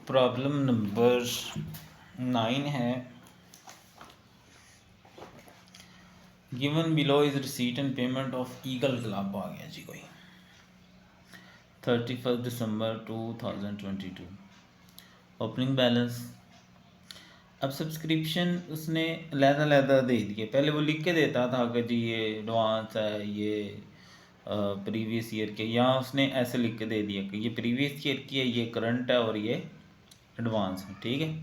Problem number 9 है, given below is receipt and payment of Eagle Club. आ गया जी कोई 31 दिसंबर 2022 ओपनिंग बैलेंस। अब सब्सक्रिप्शन उसने लहदा दे दिए। पहले वो लिख के देता था कि जी ये एडवांस है, ये प्रीवियस ईयर के, यहाँ उसने ऐसे लिख के दे दिया कि ये प्रीवियस ईयर की है, ये करंट है और ये एडवांस है। ठीक है,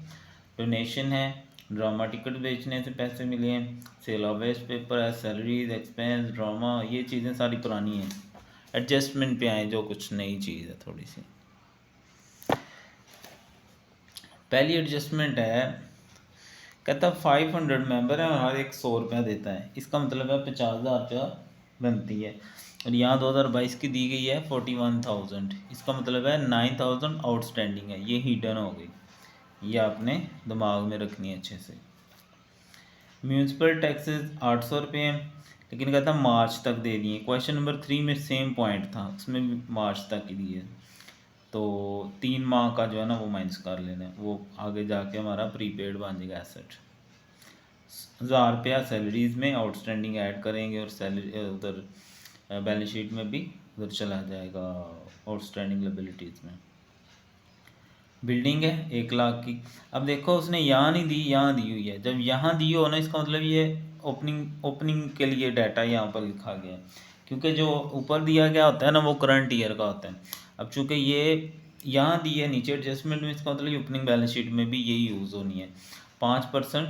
डोनेशन है, ड्रामा टिकट बेचने से पैसे मिले हैं, सेल ऑफ वेस्ट पेपर है, सैलरीज, एक्सपेंस, ड्रामा, ये चीज़ें सारी पुरानी हैं। एडजस्टमेंट पे आए जो कुछ नई चीज़ है थोड़ी सी। पहली एडजस्टमेंट है, कहता 500 मेंबर है और हर एक 100 रुपया देता है। इसका मतलब है 50,000 रुपया बनती है। और यहाँ 2022 की दी गई है 41,000। इसका मतलब है 9,000 आउटस्टैंडिंग है। ये हिडन हो गई, ये आपने दिमाग में रखनी है अच्छे से। म्यूनसिपल टैक्सेस 800 रुपये हैं, लेकिन कहता मार्च तक दे दिए। क्वेश्चन नंबर 3 में सेम पॉइंट था, उसमें भी मार्च तक ही दिए। तो 3 माह का जो है ना वो माइनस कर लेना है, वो आगे जाके हमारा प्रीपेड बन जाएगा एसेट। 1000 रुपया सैलरीज में आउटस्टैंडिंग ऐड करेंगे और सैलरी उधर बैलेंस शीट में भी उधर चला जाएगा आउटस्टैंडिंग लायबिलिटीज़ में। बिल्डिंग है 1 लाख की। अब देखो उसने यहाँ नहीं दी, यहाँ दी हुई है। जब यहाँ दी हो ना, इसका मतलब ये ओपनिंग के लिए डाटा यहाँ पर लिखा गया है, क्योंकि जो ऊपर दिया गया होता है ना वो करंट ईयर का होता है। अब चूँकि ये यहाँ दी है नीचे एडजस्टमेंट में, इसका मतलब ओपनिंग बैलेंस शीट में भी यही यूज़ होनी है। 5%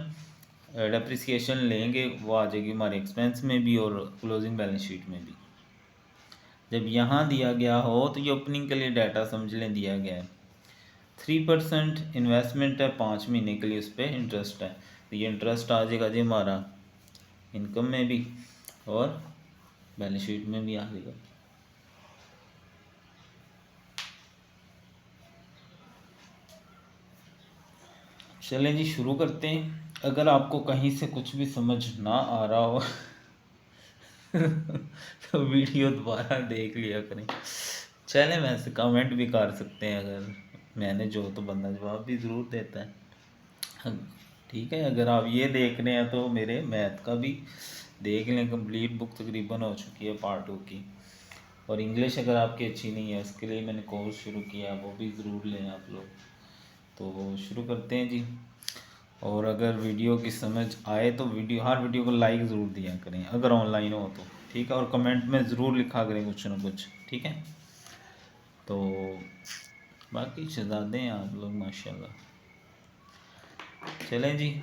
डेप्रिसिएशन लेंगे, वो आ जाएगी हमारे एक्सपेंस में भी और क्लोजिंग बैलेंस शीट में भी। जब यहाँ दिया गया हो तो ये ओपनिंग के लिए डाटा समझ लें दिया गया है। 3% इन्वेस्टमेंट है 5 महीने के लिए, उस पर इंटरेस्ट है, तो ये इंटरेस्ट आ जाएगा जी हमारा इनकम में भी और बैलेंस शीट में भी आ जाएगा। चलें जी शुरू करते हैं। अगर आपको कहीं से कुछ भी समझ ना आ रहा हो तो वीडियो दोबारा देख लिया करें। चलें वैसे कमेंट भी कर सकते हैं, अगर मैंने जो तो बंदा जवाब भी ज़रूर देता है। ठीक है, अगर आप ये देख रहे हैं तो मेरे मैथ का भी देख लें, कंप्लीट बुक तकरीबन हो चुकी है पार्ट 2 की। और इंग्लिश अगर आपकी अच्छी नहीं है, उसके लिए मैंने कोर्स शुरू किया, वो भी ज़रूर लें आप लोग। तो शुरू करते हैं जी। और अगर वीडियो की समझ आए तो हर वीडियो को लाइक ज़रूर दिया करें अगर ऑनलाइन हो तो, ठीक है। और कमेंट में ज़रूर लिखा करें कुछ ना कुछ, ठीक है। तो बाकी शहजादे हैं आप लोग माशाल्लाह। चलें जी।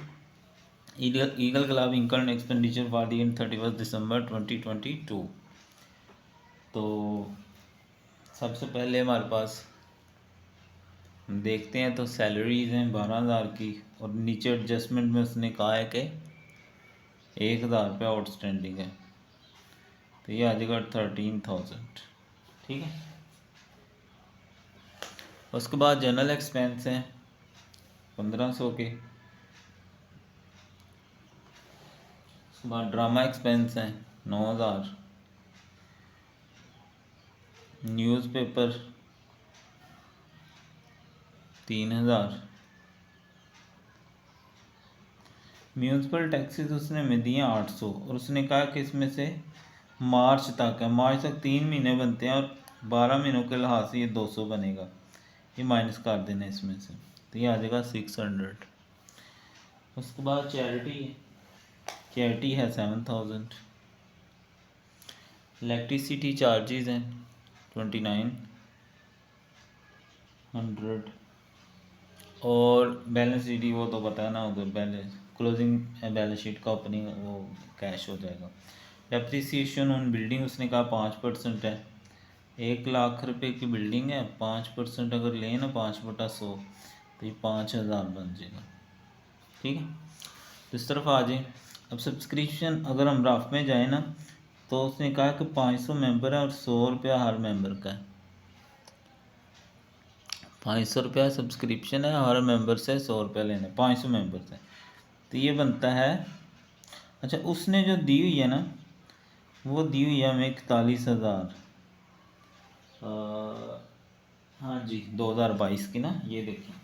Eagle Club income expenditure for the 31 दिसंबर 2022। तो सबसे पहले हमारे पास देखते हैं तो सैलरीज हैं 12,000 की, और नीचे एडजस्टमेंट में उसने कहा है कि 1,000 रुपये आउटस्टैंडिंग है, तो ये आ जाएगा 13,000। ठीक है। उसके बाद जनरल एक्सपेंस हैं 1,500 के। उसके बाद ड्रामा एक्सपेंस हैं 9,000। न्यूज़पेपर 3,000। म्यूनसिपल टैक्सेस उसने में दिए 800, और उसने कहा कि इसमें से मार्च तक है, मार्च तक 3 महीने बनते हैं और 12 महीनों के लिहाज से ये 200 बनेगा, ये माइनस कर देना इसमें से, तो ये आ जाएगा 600। उसके बाद चैरिटी है 7,000। इलेक्ट्रिसिटी चार्जेस हैं 2,900। और बैलेंस शीट वो तो पता है ना, उधर बैलेंस क्लोजिंग बैलेंस शीट का ओपनिंग वो कैश हो जाएगा। डेप्रिसिएशन ऑन बिल्डिंग उसने कहा 5% है। 1,00,000 रुपए की बिल्डिंग है, 5% अगर लें ना 5/100 तो ये 5,000 बन जाएगा। ठीक है, तो इस तरफ आ जाए। अब सब्सक्रिप्शन अगर हम रफ में जाए ना, तो उसने कहा कि 500 मेंबर है और 100 रुपया हर मेंबर का है। 500 रुपया सब्सक्रिप्शन है, हर मेंबर से 100 रुपया लेना है, 500 मेंबर से, तो ये बनता है। अच्छा, उसने जो दी हुई है ना, वो दी हुई है हमें 41,000। हाँ जी 2022 की ना, ये देखिए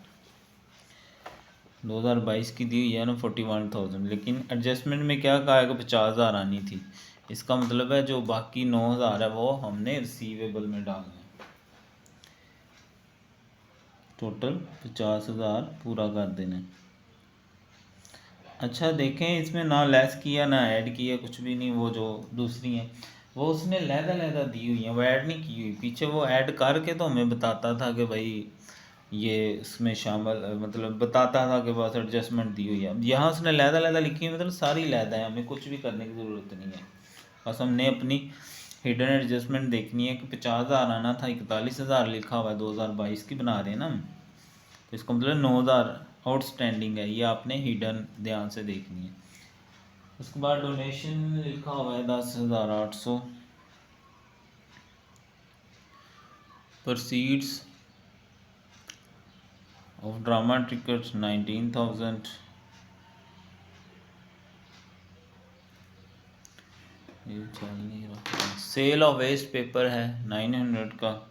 2022 की दी हुई है ना 41,000, लेकिन एडजस्टमेंट में क्या कहा है कि 50,000 आनी थी। इसका मतलब है जो बाकी 9,000 है वो हमने रिसीवेबल में डालना है। टोटल 50,000 पूरा कर देना। अच्छा देखें, इसमें ना लेस किया ना ऐड किया, कुछ भी नहीं। वो जो दूसरी हैं वो उसने लहदा दी हुई हैं, वो ऐड नहीं की हुई। पीछे वो ऐड करके तो हमें बताता था कि भाई ये इसमें शामिल, मतलब बताता था कि बस एडजस्टमेंट दी हुई है। अब यहाँ उसने लहदा लिखी है, मतलब सारी लहदा है, हमें कुछ भी करने की ज़रूरत नहीं है। बस हमने अपनी हिडन एडजस्टमेंट देखनी है कि 50,000 आना था, 41,000 लिखा हुआ है, 2022 की बना रहे हैं ना हम, तो इसका मतलब 9,000 आउटस्टैंडिंग है। ये आपने हिडन ध्यान से देखनी है। उसके बाद डोनेशन लिखा हुआ है 10,800। proceeds of drama ticket 19,000। ये चल नहीं रहा। सेल ऑफ वेस्ट पेपर है 900 का।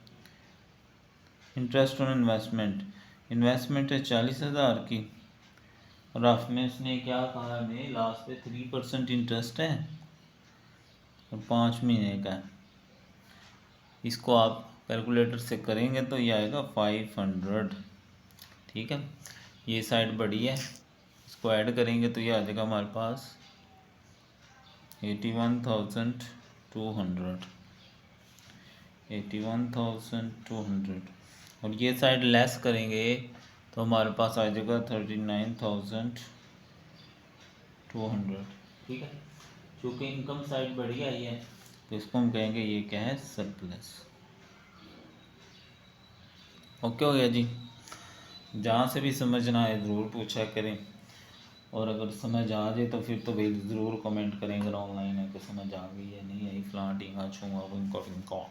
इंटरेस्ट ऑन इन्वेस्टमेंट है 40,000 की। और आप में उसने क्या कहा है, लास्ट पे 3% इंटरेस्ट है और 5 महीने का है। इसको आप कैलकुलेटर से करेंगे तो ये आएगा 500। ठीक है, ये साइड बड़ी है, इसको ऐड करेंगे तो ये आ जाएगा हमारे पास 81,200। 81,200 और ये साइड लेस करेंगे तो हमारे पास आ जाएगा 39,200। ठीक है, क्योंकि इनकम साइड बड़ी आई है तो इसको हम कहेंगे ये क्या है, सरप्लस। ओके हो गया जी। जहाँ से भी समझ ना आए ज़रूर पूछा करें, और अगर समझ आ जाए तो फिर तो भाई ज़रूर कमेंट करें अगर ऑनलाइन है कि समझ आ गई है, नहीं आई फलां टींगा छूँगा उनको।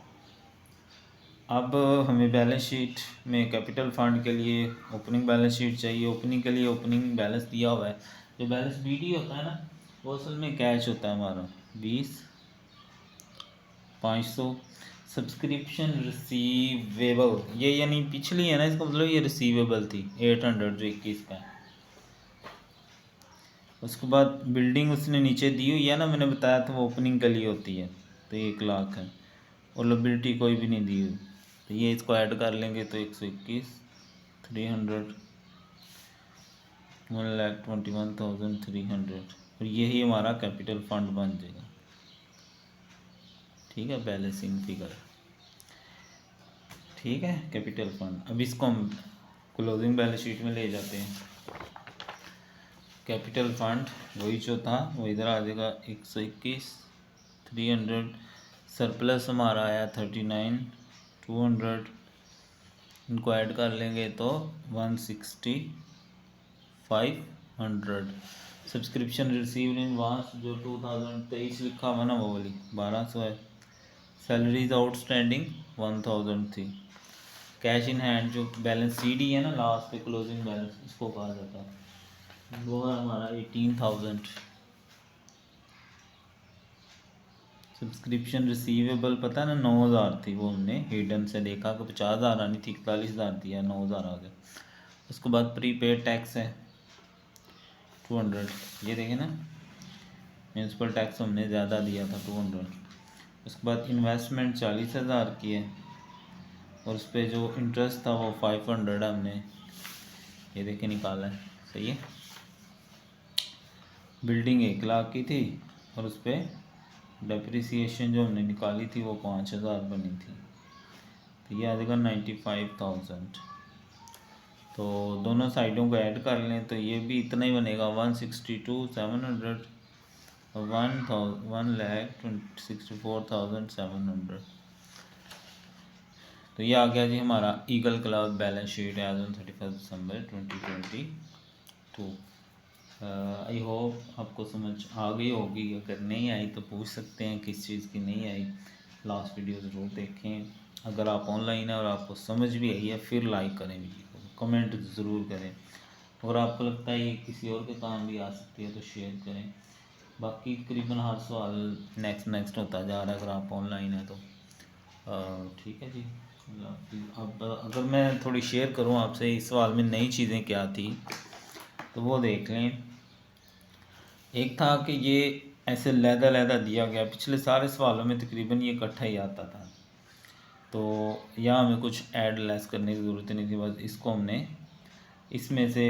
अब हमें बैलेंस शीट में कैपिटल फंड के लिए ओपनिंग बैलेंस शीट चाहिए। ओपनिंग के लिए ओपनिंग बैलेंस दिया हुआ है, जो बैलेंस बीडी होता है ना वो असल में कैश होता है हमारा 20,500। सब्सक्रिप्शन रिसीवेबल ये यानी पिछली है ना, इसका मतलब ये रिसीवेबल थी 800 जो 21 का है। उसके बाद बिल्डिंग उसने नीचे दी हुई है ना, मैंने बताया था वो ओपनिंग के लिए होती है, तो 1,00,000 है। और लायबिलिटी कोई भी नहीं दी हुई, तो ये इसको ऐड कर लेंगे तो 121 300 1,21,300 और यही हमारा कैपिटल फंड बन जाएगा। ठीक है, बैलेंसिंग फिगर। ठीक है, कैपिटल फंड। अब इसको हम क्लोजिंग बैलेंस शीट में ले जाते हैं। कैपिटल फंड वही जो था वो इधर आ जाएगा 121 300। सरप्लस हमारा आया 39,200। इनको ऐड कर लेंगे तो 160,500। सब्सक्रिप्शन रिसीव्ड इन एडवांस जो 2023 लिखा हुआ ना वो वाली 1,200 है। सैलरीज आउटस्टैंडिंग 1,000 थी। कैश इन हैंड जो बैलेंस सीडी है ना लास्ट पे क्लोजिंग बैलेंस, इसको कहा जाता है, वो है हमारा 18,000। सब्सक्रिप्शन रिसीवेबल पता है ना 9,000 थी, वो हमने हिडन से देखा कि 50,000 आनी थी, 41,000 दिया, 9,000 आ गया। उसके बाद प्रीपेड टैक्स है 200। ये देखें ना, म्यूनसिपल टैक्स हमने ज़्यादा दिया था 200। उसके बाद इन्वेस्टमेंट 40,000 की है और उस पर जो इंटरेस्ट था वो 500 हमने ये देखे निकाला है। सही है, बिल्डिंग 1,00,000 की थी और उस पर डेप्रिसिएशन जो हमने निकाली थी वो 5,000 बनी थी, तो ये आ जाएगा 95,000। तो दोनों साइडों को ऐड कर लें तो ये भी इतना ही बनेगा 162,700 और 1,64,700। तो ये आ गया जी हमारा eagle cloud balance sheet as on 31 December 2022। I hope आपको समझ आ गई होगी। अगर नहीं आई तो पूछ सकते हैं किस चीज़ की नहीं आई। लास्ट वीडियो ज़रूर देखें। अगर आप ऑनलाइन है और आपको समझ भी आई है फिर लाइक करें वीडियो को, कमेंट ज़रूर करें। अगर आपको लगता है ये किसी और के काम भी आ सकती है तो शेयर करें। बाकी तकरीबन हर सवाल नेक्स्ट होता जा रहा है अगर आप ऑनलाइन है तो। ठीक है जी। अब अगर मैं थोड़ी शेयर करूं आपसे, इस सवाल में नई चीज़ें क्या थी तो वो देख लें। एक था कि ये ऐसे लहदा दिया गया, पिछले सारे सवालों में तकरीबन ये इकट्ठा ही आता था, तो यहाँ हमें कुछ ऐड लेस करने की ज़रूरत नहीं थी, बस इसको हमने इसमें से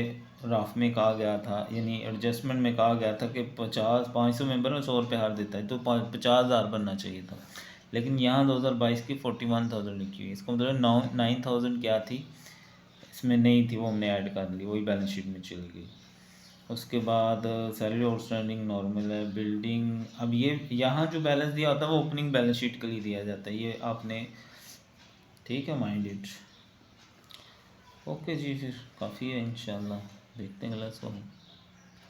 राफ में कहा गया था, यानी एडजस्टमेंट में कहा गया था कि 500 मेंबर में 100 रुपये हर देता है, तो 50,000 बनना चाहिए था, लेकिन यहाँ 2022 की 41,000 लिखी हुई है। इसका मतलब 9,000 क्या थी इसमें नहीं थी, वो हमने ऐड कर ली, वही बैलेंस शीट में चल गई। उसके बाद सैलरी आउटस्टैंडिंग नॉर्मल है, बिल्डिंग, अब ये यहाँ जो बैलेंस दिया होता है वो ओपनिंग बैलेंस शीट के लिए दिया जाता है, ये आपने ठीक है माइंड इट। ओके जी, फिर काफ़ी है, इंशाल्लाह देखते हैं अगला सवाल।